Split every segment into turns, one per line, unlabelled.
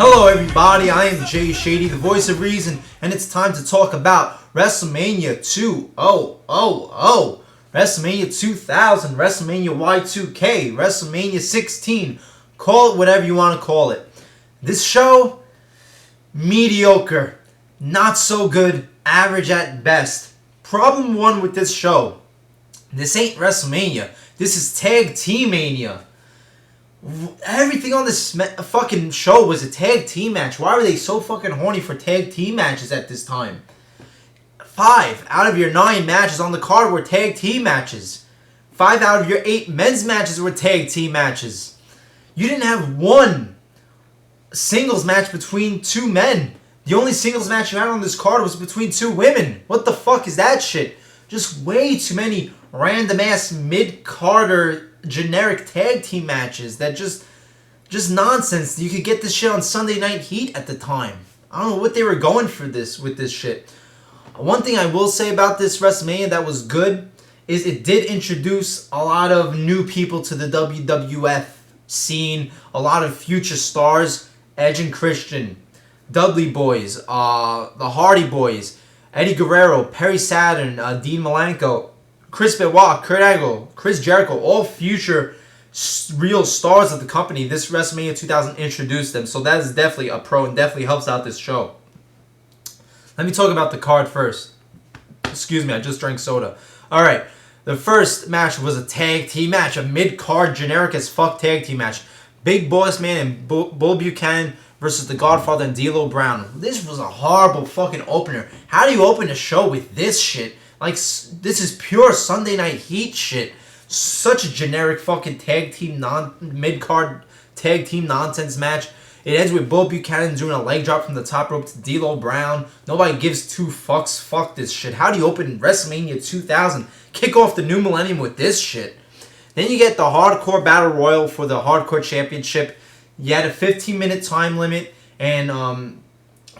Hello everybody, I am Jay Shady, the voice of reason, and it's time to talk about WrestleMania 2000, WrestleMania 2000, WrestleMania Y2K, WrestleMania 16, call it whatever you want to call it. This show, mediocre, not so good, average at best. Problem one with this show, this ain't WrestleMania, this is Tag Team Mania. Everything on this fucking show was a tag team match. Why were they so fucking horny for tag team matches at this time? 5 out of your 9 matches on the card were tag team matches. 5 out of your 8 men's matches were tag team matches. You didn't have one singles match between 2 men. The only singles match you had on this card was between 2 women. What the fuck is that shit? Just way too many random ass mid-carder generic tag team matches that just nonsense. You could get this shit on Sunday Night Heat at the time. I don't know what they were going for this with this shit. One thing I will say about this WrestleMania that was good is it did introduce a lot of new people to the WWF scene, a lot of future stars, Edge and Christian, Dudley Boys, the Hardy Boys, Eddie Guerrero, Perry Saturn, Dean Malenko, Chris Benoit, Kurt Angle, Chris Jericho, all future real stars of the company. This WrestleMania 2000 introduced them, so that is definitely a pro and definitely helps out this show. Let me talk about the card first. Excuse me, I just drank soda. Alright, the first match was a tag team match, a mid-card generic as fuck tag team match. Big Boss Man and Bull Buchanan versus The Godfather and D'Lo Brown. This was a horrible fucking opener. How do you open a show with this shit? Like, this is pure Sunday Night Heat shit. Such a generic fucking mid-card tag team nonsense match. It ends with Bull Buchanan doing a leg drop from the top rope to D'Lo Brown. Nobody gives 2 fucks. Fuck this shit. How do you open WrestleMania 2000? Kick off the new millennium with this shit. Then you get the Hardcore Battle Royal for the Hardcore Championship. You had a 15-minute time limit, and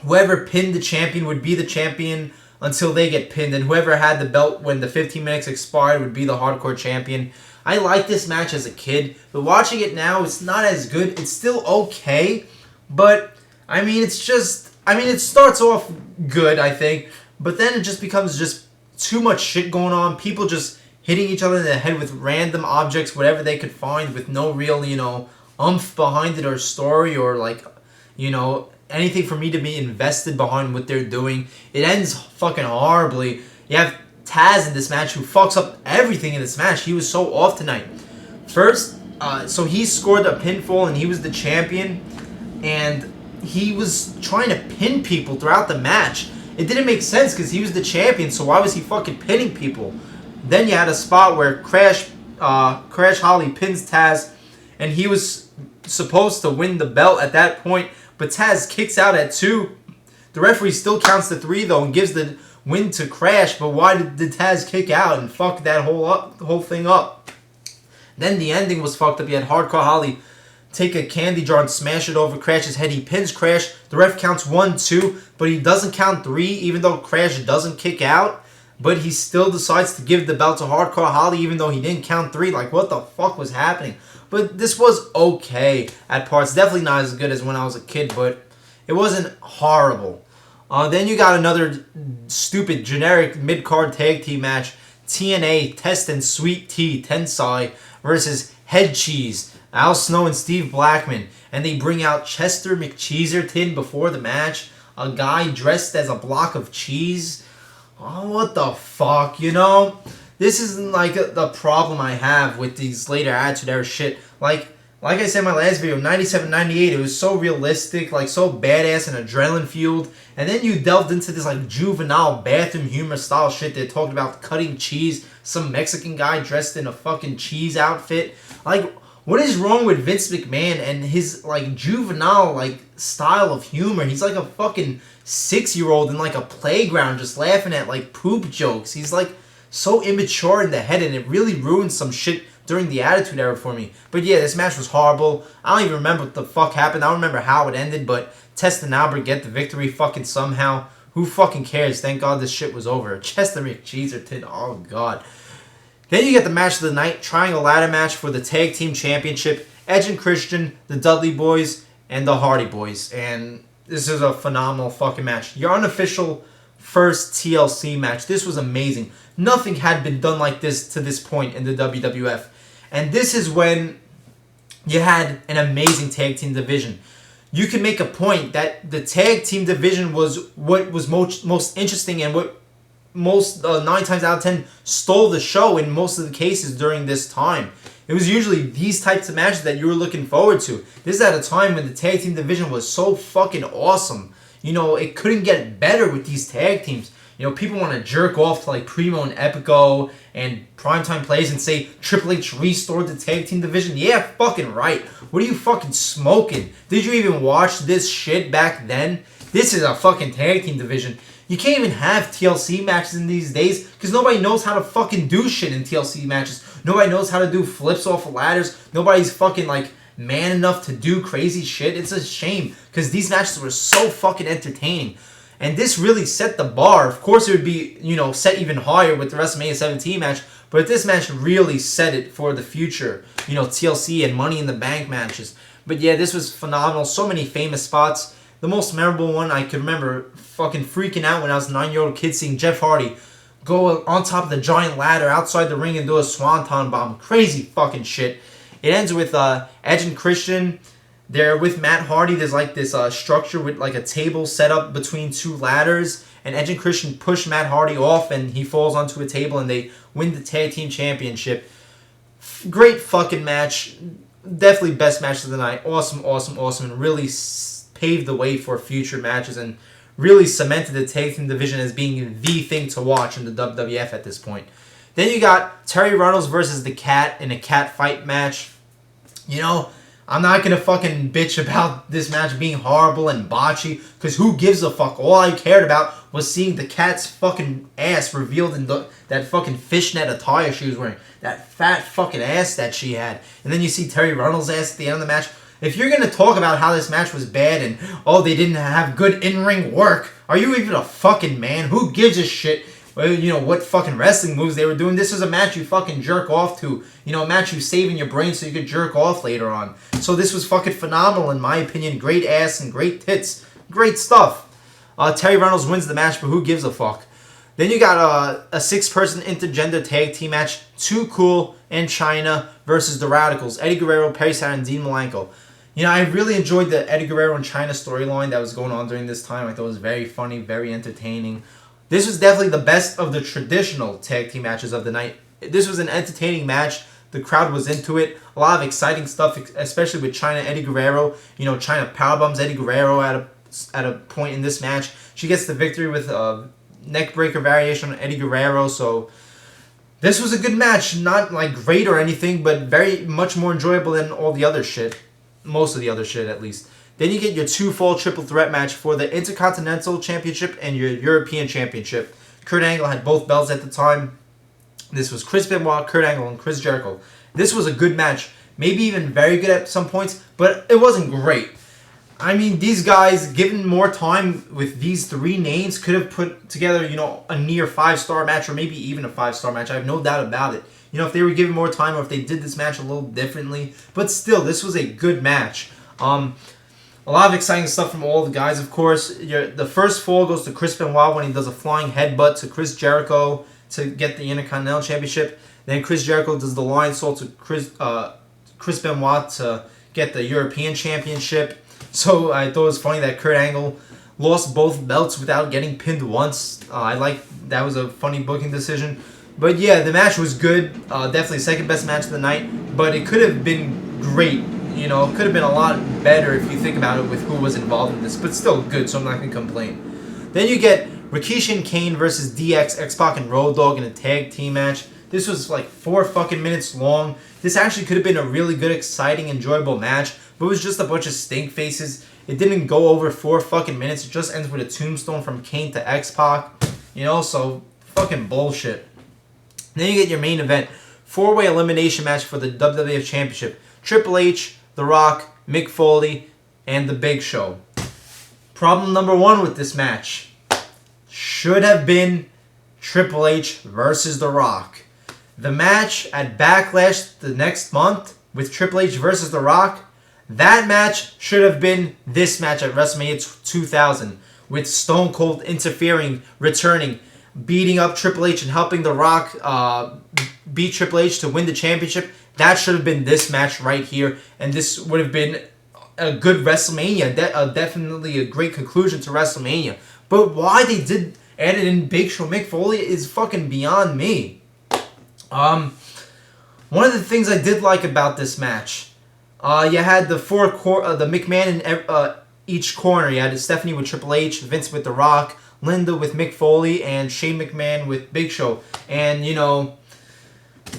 whoever pinned the champion would be the champion until they get pinned, and whoever had the belt when the 15 minutes expired would be the Hardcore Champion. I liked this match as a kid, but watching it now, it's not as good. It's still okay, but, I mean, it starts off good, I think, but then it just becomes just too much shit going on. People just hitting each other in the head with random objects, whatever they could find, with no real, oomph behind it or story or, anything for me to be invested behind what they're doing. It ends fucking horribly. You have Taz in this match who fucks up everything in this match. He was so off tonight. First, so he scored a pinfall and he was the champion, and he was trying to pin people throughout the match. It didn't make sense because he was the champion, so why was he fucking pinning people? Then you had a spot where Crash Holly pins Taz, and he was supposed to win the belt at that point, but Taz kicks out at 2. The referee still counts to 3 though and gives the win to Crash. But why did Taz kick out and fuck that whole thing up? Then the ending was fucked up. You had Hardcore Holly take a candy jar and smash it over Crash's head. He pins Crash. The ref counts 1, 2, but he doesn't count 3, even though Crash doesn't kick out. But he still decides to give the belt to Hardcore Holly, even though he didn't count 3. Like, what the fuck was happening? But this was okay at parts. Definitely not as good as when I was a kid, but it wasn't horrible. Then you got another stupid, generic mid-card tag team match. TNA, Test and Sweet Tea, Tensai versus Head Cheese, Al Snow and Steve Blackman. And they bring out Chester McCheeserton before the match. A guy dressed as a block of cheese. Oh, what the fuck, This isn't like the problem I have with these later Attitude Era shit. Like I said in my last video, 97, 98, it was so realistic, like so badass and adrenaline fueled. And then you delved into this like juvenile bathroom humor style shit that talked about cutting cheese. Some Mexican guy dressed in a fucking cheese outfit. Like, what is wrong with Vince McMahon and his like juvenile like style of humor? He's like a fucking 6-year-old in like a playground just laughing at like poop jokes. He's like so immature in the head, and it really ruined some shit during the Attitude Era for me. But yeah, this match was horrible. I don't even remember what the fuck happened. I don't remember how it ended, but Test and Albert get the victory fucking somehow. Who fucking cares? Thank God this shit was over. Chester McCheeserton, oh god. Then you get the match of the night, triangle ladder match for the Tag Team Championship. Edge and Christian, the Dudley Boys, and the Hardy Boys. And this is a phenomenal fucking match. Your unofficial first TLC match. This was amazing. Nothing had been done like this to this point in the WWF. And this is when you had an amazing tag team division. You can make a point that the tag team division was what was most interesting and what most 9 times out of 10 stole the show in most of the cases during this time. It was usually these types of matches that you were looking forward to. This is at a time when the tag team division was so fucking awesome. You know, it couldn't get better with these tag teams. You know, people want to jerk off to like Primo and Epico and Primetime Plays and say Triple H restored the tag team division. Yeah, fucking right. What are you fucking smoking? Did you even watch this shit back then? This is a fucking tag team division. You can't even have TLC matches in these days because nobody knows how to fucking do shit in TLC matches. Nobody knows how to do flips off of ladders. Nobody's fucking like man enough to do crazy shit. It's a shame because these matches were so fucking entertaining. And this really set the bar. Of course, it would be, you know, set even higher with the WrestleMania 17 match. But this match really set it for the future. You know, TLC and Money in the Bank matches. But yeah, this was phenomenal. So many famous spots. The most memorable one I can remember fucking freaking out when I was a 9-year-old kid seeing Jeff Hardy go on top of the giant ladder outside the ring and do a swanton bomb. Crazy fucking shit. It ends with Edge and Christian. They're with Matt Hardy. There's like this structure with like a table set up between 2 ladders. And Edge and Christian push Matt Hardy off and he falls onto a table and they win the tag team championship. Great fucking match. Definitely best match of the night. Awesome, awesome, awesome. And really paved the way for future matches and really cemented the tag team division as being the thing to watch in the WWF at this point. Then you got Terry Runnels versus the Cat in a cat fight match. You know, I'm not going to fucking bitch about this match being horrible and botchy because who gives a fuck? All I cared about was seeing the Cat's fucking ass revealed in that fucking fishnet attire she was wearing. That fat fucking ass that she had. And then you see Terry Runnels' ass at the end of the match. If you're going to talk about how this match was bad and, oh, they didn't have good in-ring work, are you even a fucking man? Who gives a shit, you know, what fucking wrestling moves they were doing? This was a match you fucking jerk off to. You know, a match you save in your brain so you could jerk off later on. So this was fucking phenomenal in my opinion. Great ass and great tits. Great stuff. Terry Runnels wins the match, but who gives a fuck? Then you got a 6-person intergender tag team match. Too Cool and China versus the Radicals. Eddie Guerrero, Perry Saturn, and Dean Malenko. You know, I really enjoyed the Eddie Guerrero and China storyline that was going on during this time. I thought it was very funny, very entertaining. This was definitely the best of the traditional tag team matches of the night. This was an entertaining match. The crowd was into it. A lot of exciting stuff, especially with China Eddie Guerrero. You know, China powerbombs Eddie Guerrero at a point in this match. She gets the victory with a neckbreaker variation on Eddie Guerrero. So this was a good match. Not like great or anything, but very much more enjoyable than all the other shit. Most of the other shit, at least. Then you get your 2-fall triple threat match for the Intercontinental Championship and your European Championship. Kurt Angle had both belts at the time. This was Chris Benoit, Kurt Angle, and Chris Jericho. This was a good match. Maybe even very good at some points, but it wasn't great. I mean, these guys, given more time with these 3 names, could have put together, you know, a near 5-star match or maybe even a 5-star match. I have no doubt about it. You know, if they were given more time or if they did this match a little differently. But still, this was a good match. A lot of exciting stuff from all the guys, of course. The first fall goes to Chris Benoit when he does a flying headbutt to Chris Jericho to get the Intercontinental Championship. Then Chris Jericho does the lion salt to Chris Benoit to get the European Championship. So I thought it was funny that Kurt Angle lost both belts without getting pinned once. That was a funny booking decision. But yeah, the match was good. Definitely second best match of the night. But it could have been great. You know, it could have been a lot better if you think about it with who was involved in this. But still good, so I'm not going to complain. Then you get Rikishi and Kane versus DX, X-Pac, and Road Dogg in a tag team match. This was like 4 fucking minutes long. This actually could have been a really good, exciting, enjoyable match. But it was just a bunch of stink faces. It didn't go over 4 fucking minutes. It just ends with a tombstone from Kane to X-Pac. You know, so fucking bullshit. Then you get your main event. 4-way elimination match for the WWF Championship. Triple H, The Rock, Mick Foley, and The Big Show. Problem number 1 with this match. Should have been Triple H versus The Rock. The match at Backlash the next month with Triple H versus The Rock, That match should have been this match at WrestleMania 2000 with Stone Cold interfering, returning, beating up Triple H and helping The Rock beat Triple H to win the championship. That should have been this match right here, and this would have been a good WrestleMania. Definitely a great conclusion to WrestleMania. But why they did added in Big Show Mick Foley is fucking beyond me. One of the things I did like about this match, you had the the McMahon in each corner. You had Stephanie with Triple H, Vince with The Rock, Linda with Mick Foley, and Shane McMahon with Big Show. And, you know,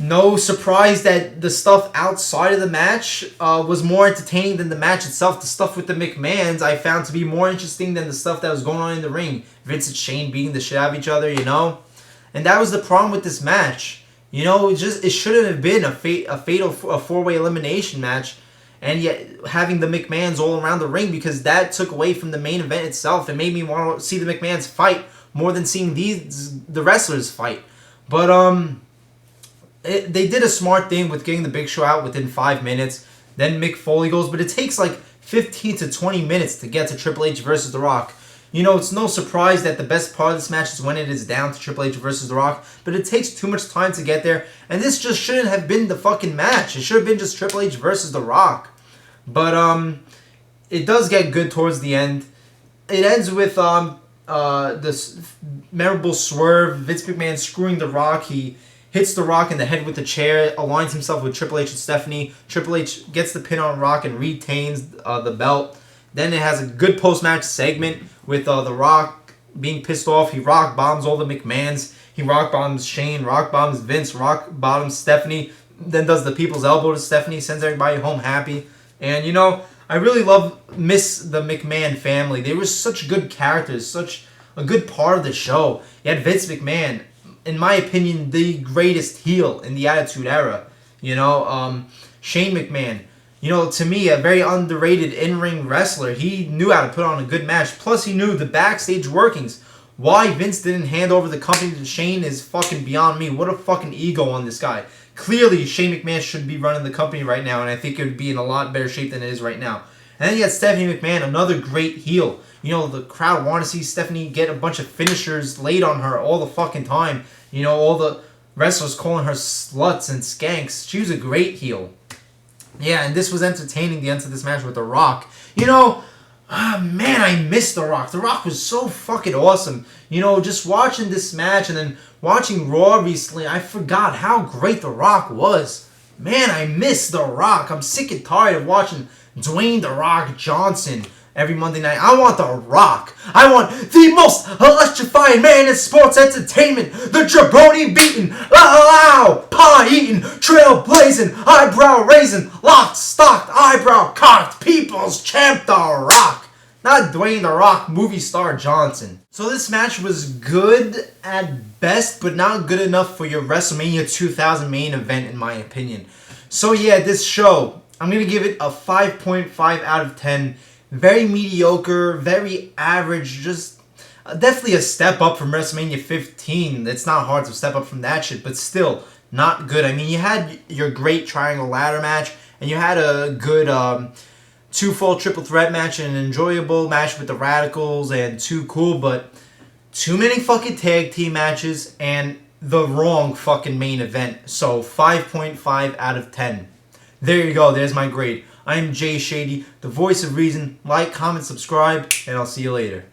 no surprise that the stuff outside of the match was more entertaining than the match itself. The stuff with the McMahons I found to be more interesting than the stuff that was going on in the ring. Vince and Shane beating the shit out of each other, you know? And that was the problem with this match. You know, it shouldn't have been a fatal four-way elimination match, and yet having the McMahons all around the ring, because that took away from the main event itself. It made me want to see the McMahons fight more than seeing the wrestlers fight. But they did a smart thing with getting the Big Show out within 5 minutes. Then Mick Foley goes, but it takes like 15 to 20 minutes to get to Triple H versus The Rock. You know, it's no surprise that the best part of this match is when it is down to Triple H versus The Rock, but it takes too much time to get there, and this just shouldn't have been the fucking match. It should have been just Triple H versus The Rock. But it does get good towards the end. It ends with this memorable swerve, Vince McMahon screwing The Rock. He hits The Rock in the head with the chair, aligns himself with Triple H and Stephanie. Triple H gets the pin on Rock and retains the belt. Then it has a good post-match segment with The Rock being pissed off. He rock bombs all the McMahons. He rock bombs Shane, rock bombs Vince, rock bottoms Stephanie. Then does the people's elbow to Stephanie, sends everybody home happy. And, you know, I really miss the McMahon family. They were such good characters, such a good part of the show. You had Vince McMahon, in my opinion, the greatest heel in the Attitude Era. You know, Shane McMahon, you know, to me, a very underrated in-ring wrestler. He knew how to put on a good match. Plus, he knew the backstage workings. Why Vince didn't hand over the company to Shane is fucking beyond me. What a fucking ego on this guy. Clearly, Shane McMahon should be running the company right now, and I think it would be in a lot better shape than it is right now. And then you got Stephanie McMahon, another great heel. You know, the crowd want to see Stephanie get a bunch of finishers laid on her all the fucking time. You know, all the wrestlers calling her sluts and skanks. She was a great heel. Yeah, and this was entertaining, the end of this match with The Rock. You know, man, I miss The Rock. The Rock was so fucking awesome. You know, just watching this match and then watching Raw recently, I forgot how great The Rock was. Man, I miss The Rock. I'm sick and tired of watching Dwayne The Rock Johnson every Monday night. I want The Rock. I want the most electrifying man in sports entertainment. The jabroni beating, pie eating, trailblazing, eyebrow raising, locked, stocked, eyebrow cocked, people's champ The Rock. Not Dwayne The Rock movie star Johnson. So this match was good at best, but not good enough for your WrestleMania 2000 main event in my opinion. So yeah, this show, I'm going to give it a 5.5 out of 10. Very mediocre, very average, just definitely a step up from WrestleMania 15. It's not hard to step up from that shit, but still not good. I mean, you had your great triangle ladder match, and you had a good two-fall triple threat match and an enjoyable match with the Radicals and Too Cool, but too many fucking tag team matches and the wrong fucking main event. So 5.5 out of 10. There you go. There's my grade. I'm Jay Shady, the voice of reason. Like, comment, subscribe, and I'll see you later.